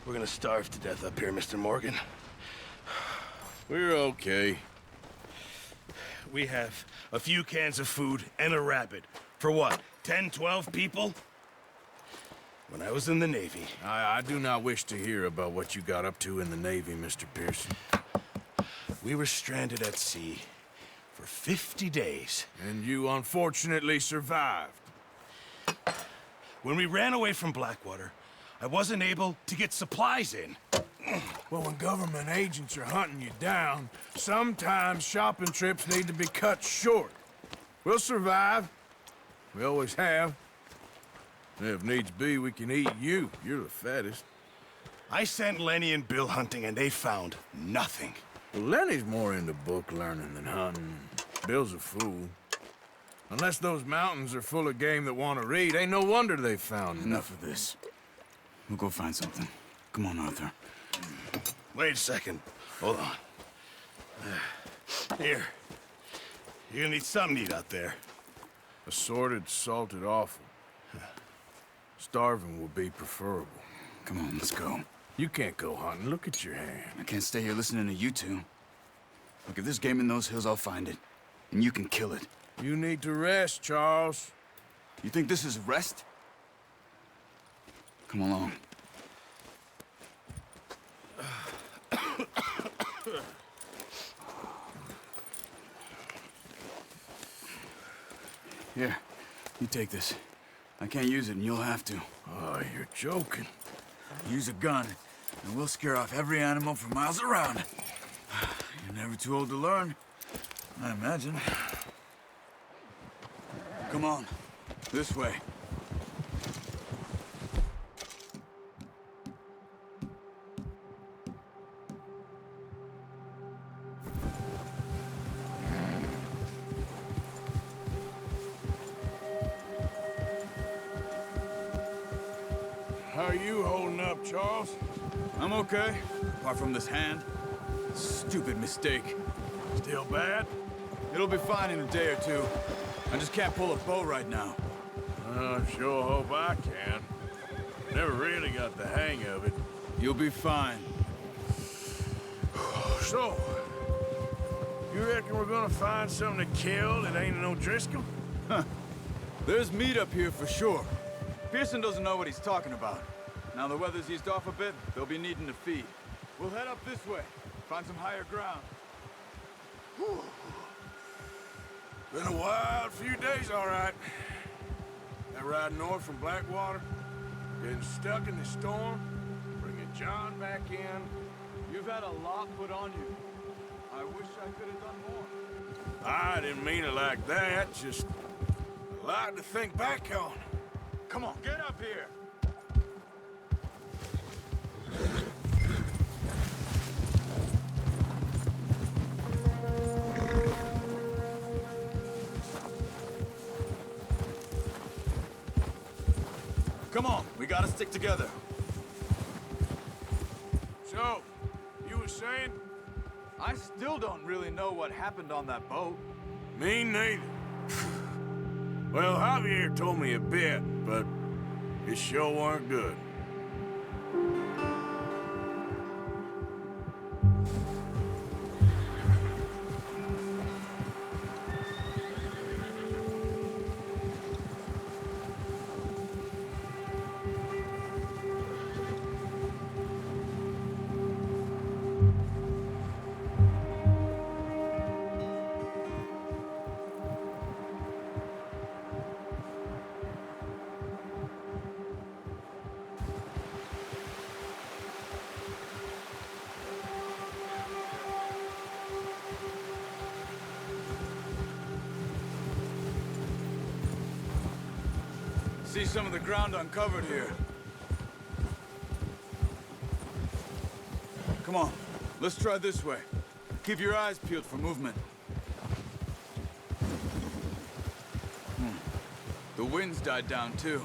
We're gonna starve to death up here, Mr. Morgan. We're okay. We have a few cans of food and a rabbit. For what, 10, 12 people? When I was in the Navy... I do not wish to hear about what you got up to in the Navy, Mr. Pearson. We were stranded at sea for 50 days. And you unfortunately survived. When we ran away from Blackwater, I wasn't able to get supplies in. Well, when government agents are hunting you down, sometimes shopping trips need to be cut short. We'll survive. We always have. And if needs be, we can eat you. You're the fattest. I sent Lenny and Bill hunting, and they found nothing. Well, Lenny's more into book learning than hunting. Bill's a fool. Unless those mountains are full of game that want to read, ain't no wonder they found Enough of this. We'll go find something. Come on, Arthur. Wait a second. Hold on. Here. You're gonna need something to eat out there. Assorted, salted offal. Starving will be preferable. Come on, let's go. You can't go hunting. Look at your hand. I can't stay here listening to you two. Look, if there's game in those hills, I'll find it. And you can kill it. You need to rest, Charles. You think this is rest? Come along. Here, you take this. I can't use it, and you'll have to. Oh, you're joking. Use a gun, and we'll scare off every animal for miles around. You're never too old to learn, I imagine. Come on, this way. How are you holding up, Charles? I'm okay, apart from this hand. Stupid mistake. Still bad? It'll be fine in a day or two. I just can't pull a bow right now. I sure hope I can. Never really got the hang of it. You'll be fine. So, you reckon we're gonna find something to kill that ain't no Driscoll? Huh. There's meat up here for sure. Pearson doesn't know what he's talking about. Now the weather's eased off a bit, they'll be needing to feed. We'll head up this way, find some higher ground. Whew. Been a wild few days, all right. That ride north from Blackwater, getting stuck in the storm, bringing John back in. You've had a lot put on you. I wish I could have done more. I didn't mean it like that, just a lot to think back on. Come on, get up here! Come on, we gotta stick together. So, you were saying? I still don't really know what happened on that boat. Me neither. Well, Javier told me a bit, but it sure weren't good. See some of the ground uncovered here. Come on, let's try this way. Keep your eyes peeled for movement. The wind's died down too.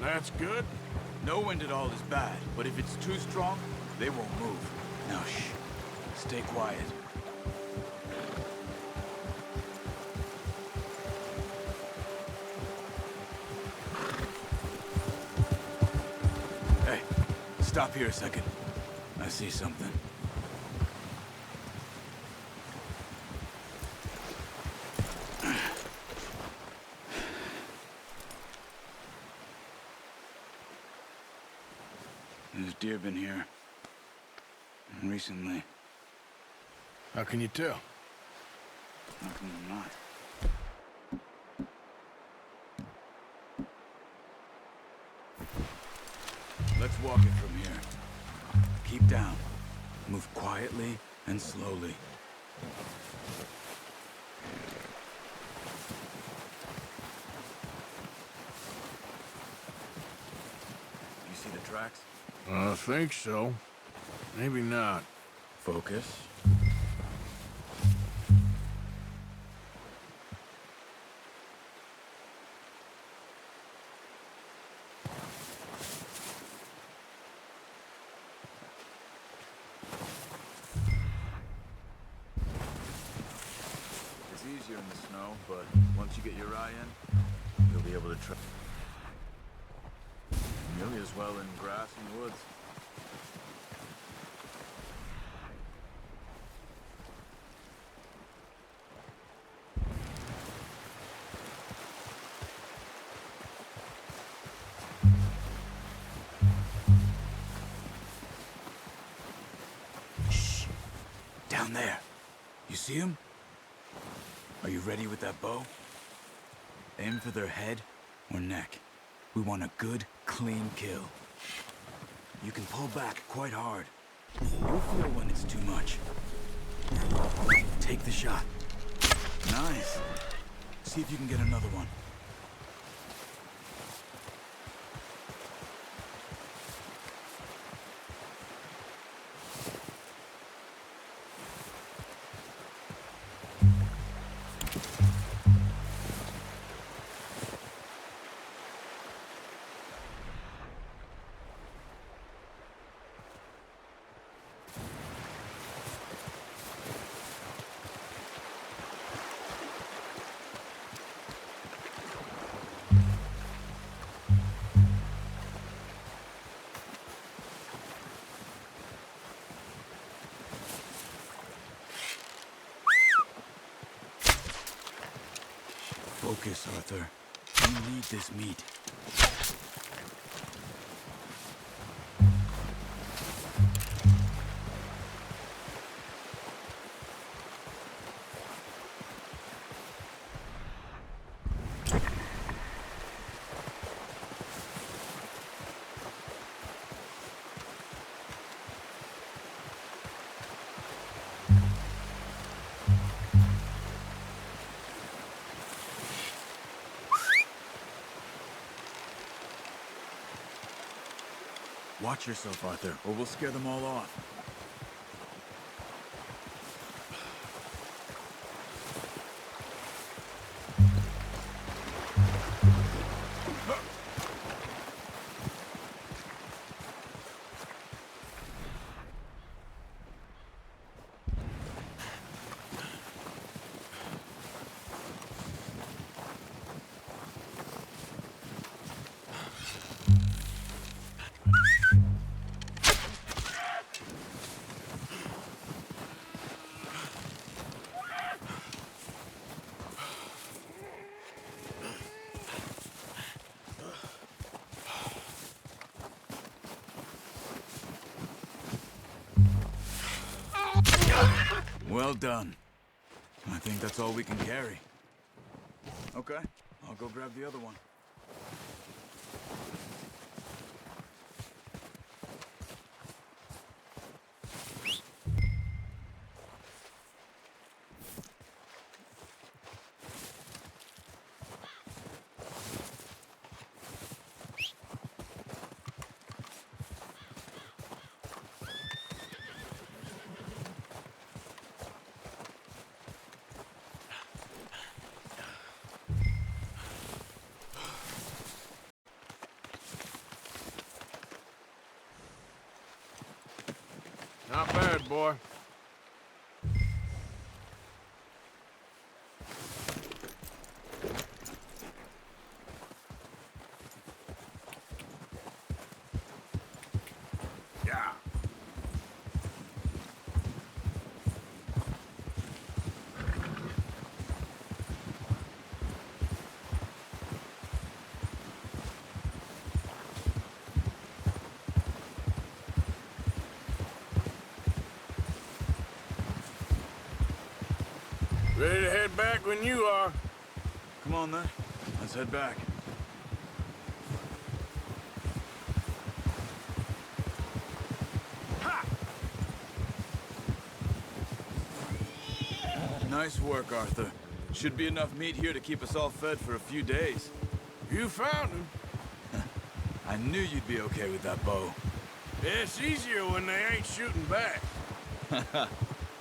That's good. No wind at all is bad, but if it's too strong, they won't move. Now shh, stay quiet. Stop here a second. I see something. There's deer been here. Recently. How can you tell? How come they're not? Let's walk it from here. Keep down. Move quietly and slowly. You see the tracks? I think so. Maybe not. Focus. It's easier in the snow, but once you get your eye in, you'll be able to try. Nearly as well in grass and woods. Shh. Down there. You see him? Are you ready with that bow? Aim for their head or neck. We want a good, clean kill. You can pull back quite hard. You'll feel when it's too much. Take the shot. Nice. See if you can get another one. Focus, Arthur. You need this meat. Watch yourself, Arthur, or we'll scare them all off. Well done. I think that's all we can carry. Okay, I'll go grab the other one. Not bad, boy. Ready to head back when you are. Come on, then. Let's head back. Ha! Nice work, Arthur. Should be enough meat here to keep us all fed for a few days. You found him. I knew you'd be okay with that bow. It's easier when they ain't shooting back.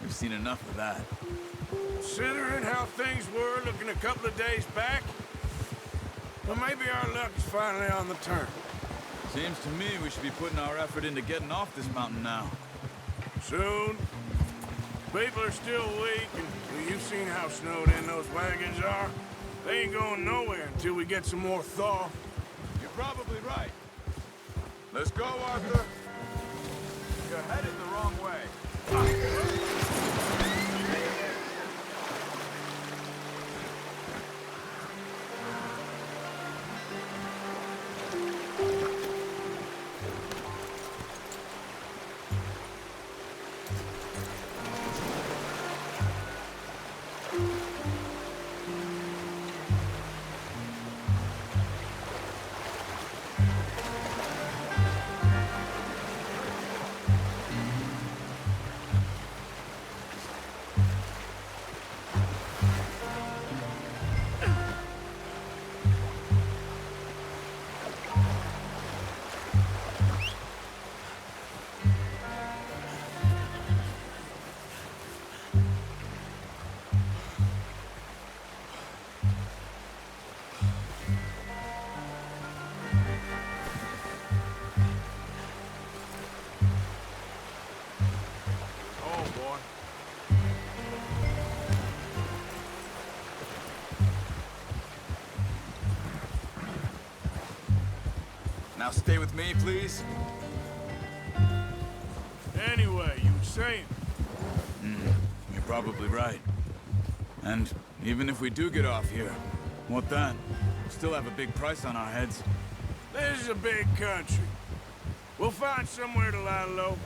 We've seen enough of that. Considering how things were looking a couple of days back, well, maybe our luck is finally on the turn. Seems to me we should be putting our effort into getting off this mountain now. Soon. People are still weak, and well, you've seen how snowed in those wagons are. They ain't going nowhere until we get some more thaw. You're probably right. Let's go, Arthur. You're headed the wrong way. Oh, boy. Now stay with me, please. Anyway, you were saying, You're probably right. And even if we do get off here, what then? We still have a big price on our heads. this is a big country. We'll find somewhere to lie low.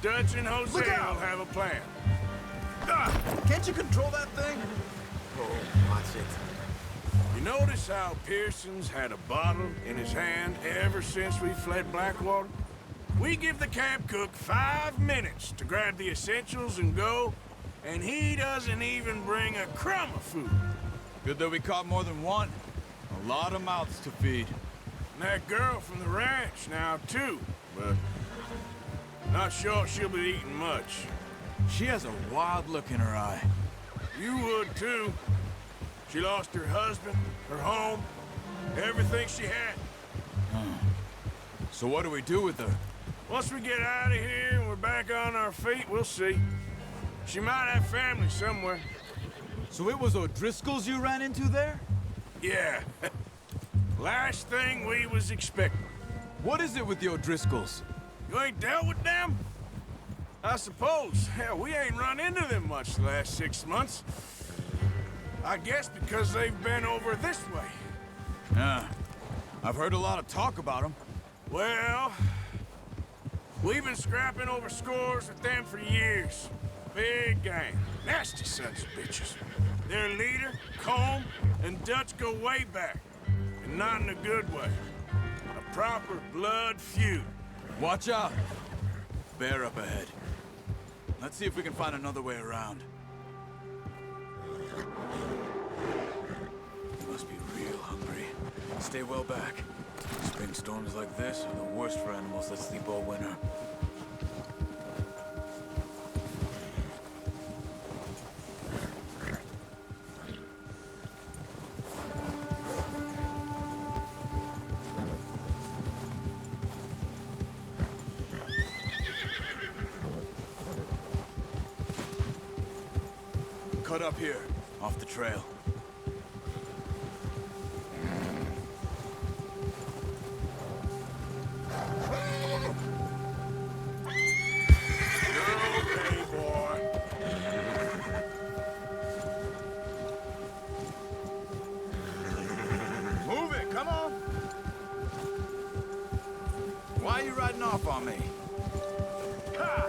Dutch and Jose will Look out! have a plan. Can't you control that thing? Oh, watch it. You notice how Pearson's had a bottle in his hand ever since we fled Blackwater? We give the camp cook 5 minutes to grab the essentials and go, and he doesn't even bring a crumb of food. Good that we caught more than one. A lot of mouths to feed. And that girl from the ranch now, too, but not sure she'll be eating much. She has a wild look in her eye. You would, too. She lost her husband, her home, everything she had. So what do we do with her? Once we get out of here and we're back on our feet, we'll see. She might have family somewhere. So it was O'Driscoll's you ran into there? Yeah. Last thing we was expecting. What is it with the O'Driscolls? You ain't dealt with them? I suppose. Hell, we ain't run into them much the last 6 months. I guess because they've been over this way. Yeah. I've heard a lot of talk about them. Well, we've been scrapping over scores with them for years. Big gang. Nasty sons of bitches. Their leader, Combe, and Dutch go way back. And not in a good way. A proper blood feud. Watch out. Bear up ahead. Let's see if we can find another way around. You must be real hungry. Stay well back. Spring storms like this are the worst for animals that sleep all winter. Cut up here, off the trail. Okay, boy. Move it, come on! Why are you riding off on me? Ha!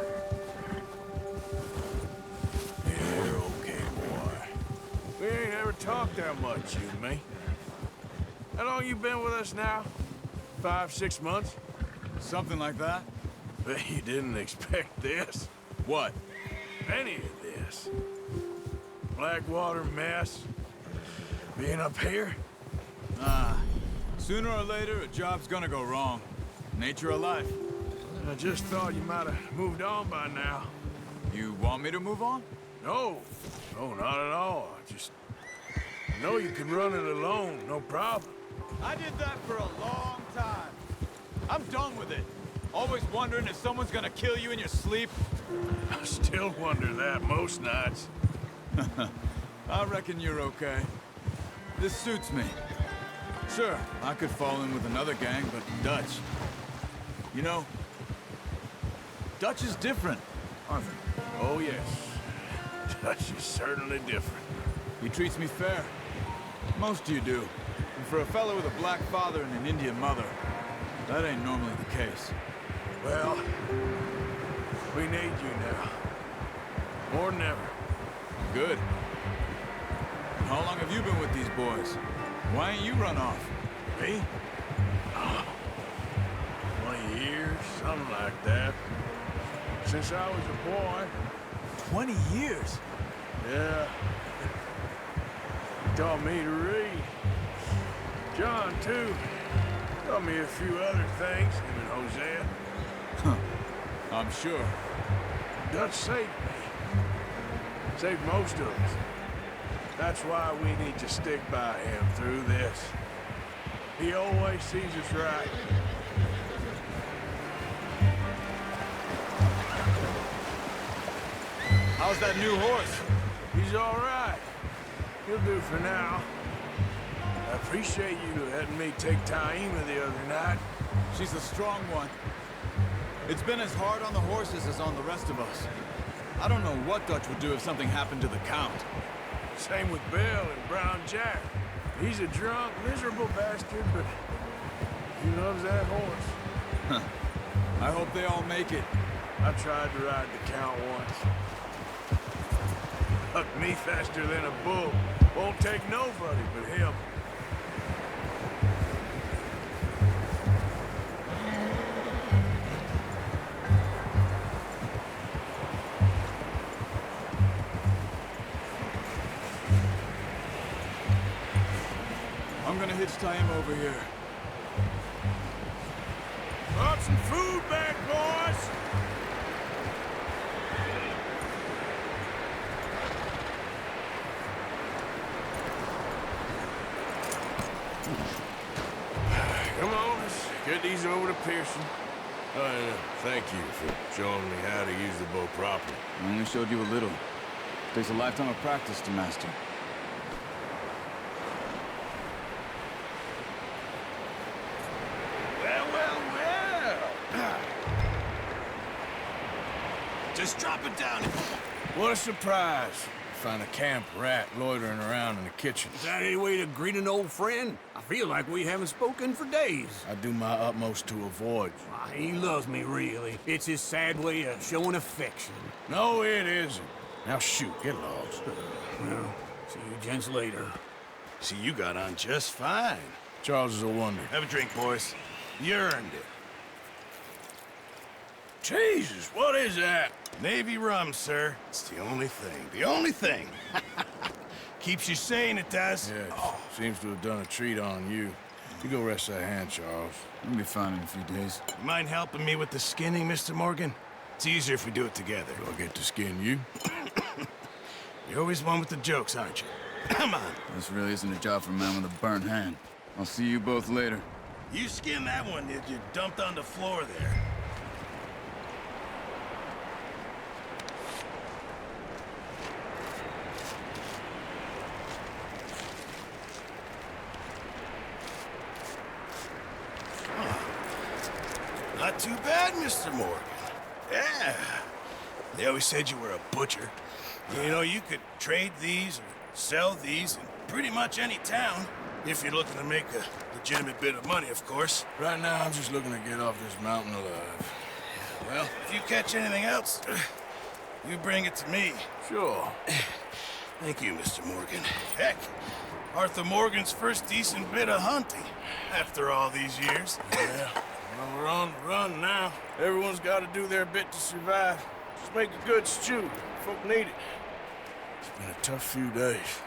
You're okay, boy. talk that much, you and me. How long you been with us now? 5, 6 months? Something like that? Bet you didn't expect this. What? Any of this. Blackwater mess. Being up here? Sooner or later, a job's gonna go wrong. Nature of life. I just thought you might have moved on by now. You want me to move on? No. No, not at all. I know you could run it alone, no problem. I did that for a long time. I'm done with it. Always wondering if someone's gonna kill you in your sleep. I still wonder that most nights. I reckon you're okay. This suits me. Sure, I could fall in with another gang, but Dutch. You know, Dutch is different, Arthur. Oh, yes. Dutch is certainly different. He treats me fair. Most of you do. And for a fellow with a black father and an Indian mother, that ain't normally the case. Well, we need you now. More than ever. Good. And how long have you been with these boys? Why ain't you run off? Me? 20 years, something like that. Since I was a boy. 20 years? Yeah. He taught me to read. John, too. Taught me a few other things, him and Hosea. I'm sure. Dutch saved me. Saved most of us. That's why we need to stick by him through this. He always sees us right. How's that new horse? He's all right. He'll do for now. I appreciate you letting me take Taima the other night. She's a strong one. It's been as hard on the horses as on the rest of us. I don't know what Dutch would do if something happened to the Count. Same with Bill and Brown Jack. He's a drunk, miserable bastard, but he loves that horse. I hope they all make it. I tried to ride the Count once. Hucked me faster than a bull. Won't take nobody but him. I'm gonna hitch Taima over here. Brought some food back, boys! Come on, let's get these over to Pearson. Thank you for showing me how to use the bow properly. I only showed you a little. Takes a lifetime of practice to master. Well, well, well. Just drop it down. What a surprise. Find a camp rat loitering around in the kitchen. Is that any way to greet an old friend? I feel like we haven't spoken for days. I do my utmost to avoid you. Ah, he loves me, really. It's his sad way of showing affection. No, it isn't. Now shoot, get lost. Well, see you gents later. See, you got on just fine. Charles is a wonder. Have a drink, boys. You earned it. Jesus, what is that? Navy rum, sir. It's the only thing. The only thing. Keeps you sane, it does. Yes, seems to have done a treat on you. You go rest that hand, Charles. We'll be fine in a few days. You mind helping me with the skinning, Mr. Morgan? It's easier if we do it together. Do I get to skin you? You're always one with the jokes, aren't you? Come on. This really isn't a job for a man with a burnt hand. I'll see you both later. You skinned that one that you dumped on the floor there. Not too bad, Mr. Morgan. Yeah. They always said you were a butcher. You know, you could trade these or sell these in pretty much any town. If you're looking to make a legitimate bit of money, of course. Right now, I'm just looking to get off this mountain alive. Well, if you catch anything else, you bring it to me. Sure. Thank you, Mr. Morgan. Heck, Arthur Morgan's first decent bit of hunting after all these years. Yeah, well, we're on the run now. Everyone's got to do their bit to survive. Just make a good stew. Folk need it. It's been a tough few days.